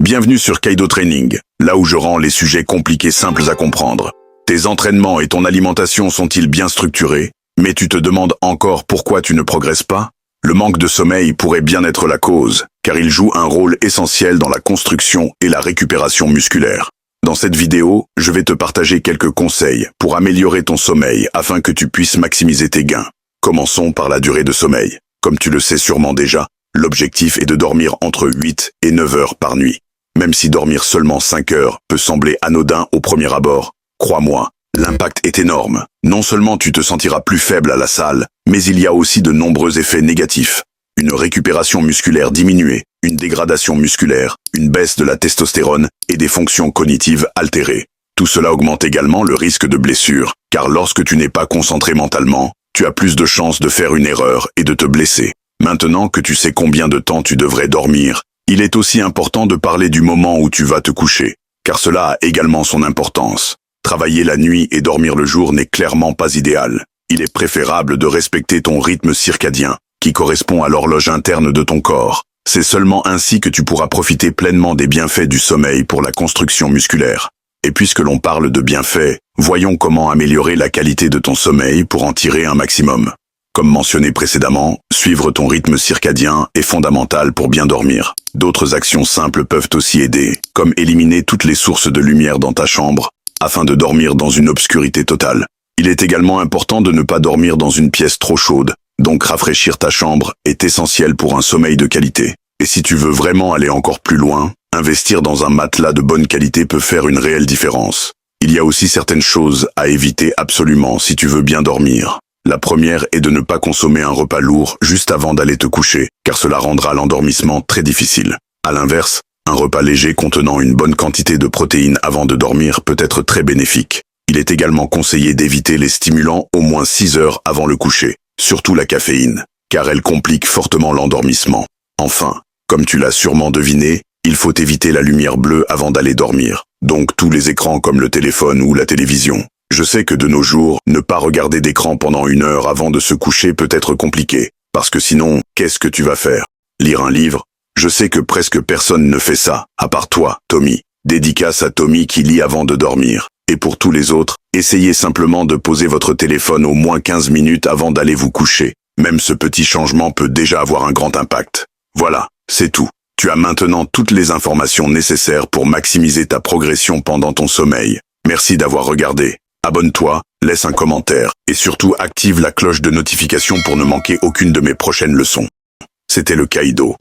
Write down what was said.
Bienvenue sur Kaido Training, là où je rends les sujets compliqués simples à comprendre. Tes entraînements et ton alimentation sont-ils bien structurés? Mais tu te demandes encore pourquoi tu ne progresses pas? Le manque de sommeil pourrait bien être la cause, car il joue un rôle essentiel dans la construction et la récupération musculaire. Dans cette vidéo, je vais te partager quelques conseils pour améliorer ton sommeil afin que tu puisses maximiser tes gains. Commençons par la durée de sommeil. Comme tu le sais sûrement déjà, l'objectif est de dormir entre 8 et 9 heures par nuit. Même si dormir seulement 5 heures peut sembler anodin au premier abord, crois-moi, l'impact est énorme. Non seulement tu te sentiras plus faible à la salle, mais il y a aussi de nombreux effets négatifs. Une récupération musculaire diminuée, une dégradation musculaire, une baisse de la testostérone et des fonctions cognitives altérées. Tout cela augmente également le risque de blessure, car lorsque tu n'es pas concentré mentalement, tu as plus de chances de faire une erreur et de te blesser. Maintenant que tu sais combien de temps tu devrais dormir, il est aussi important de parler du moment où tu vas te coucher, car cela a également son importance. Travailler la nuit et dormir le jour n'est clairement pas idéal. Il est préférable de respecter ton rythme circadien, qui correspond à l'horloge interne de ton corps. C'est seulement ainsi que tu pourras profiter pleinement des bienfaits du sommeil pour la construction musculaire. Et puisque l'on parle de bienfaits, voyons comment améliorer la qualité de ton sommeil pour en tirer un maximum. Comme mentionné précédemment, suivre ton rythme circadien est fondamental pour bien dormir. D'autres actions simples peuvent aussi aider, comme éliminer toutes les sources de lumière dans ta chambre, afin de dormir dans une obscurité totale. Il est également important de ne pas dormir dans une pièce trop chaude, donc rafraîchir ta chambre est essentiel pour un sommeil de qualité. Et si tu veux vraiment aller encore plus loin, investir dans un matelas de bonne qualité peut faire une réelle différence. Il y a aussi certaines choses à éviter absolument si tu veux bien dormir. La première est de ne pas consommer un repas lourd juste avant d'aller te coucher, car cela rendra l'endormissement très difficile. À l'inverse, un repas léger contenant une bonne quantité de protéines avant de dormir peut être très bénéfique. Il est également conseillé d'éviter les stimulants au moins 6 heures avant le coucher, surtout la caféine, car elle complique fortement l'endormissement. Enfin, comme tu l'as sûrement deviné, il faut éviter la lumière bleue avant d'aller dormir, donc tous les écrans comme le téléphone ou la télévision. Je sais que de nos jours, ne pas regarder d'écran pendant 1 heure avant de se coucher peut être compliqué, parce que sinon, qu'est-ce que tu vas faire? Lire un livre? Je sais que presque personne ne fait ça, à part toi, Tommy. Dédicace à Tommy qui lit avant de dormir. Et pour tous les autres, essayez simplement de poser votre téléphone au moins 15 minutes avant d'aller vous coucher. Même ce petit changement peut déjà avoir un grand impact. Voilà, c'est tout. Tu as maintenant toutes les informations nécessaires pour maximiser ta progression pendant ton sommeil. Merci d'avoir regardé. Abonne-toi, laisse un commentaire, et surtout active la cloche de notification pour ne manquer aucune de mes prochaines leçons. C'était le Kaido.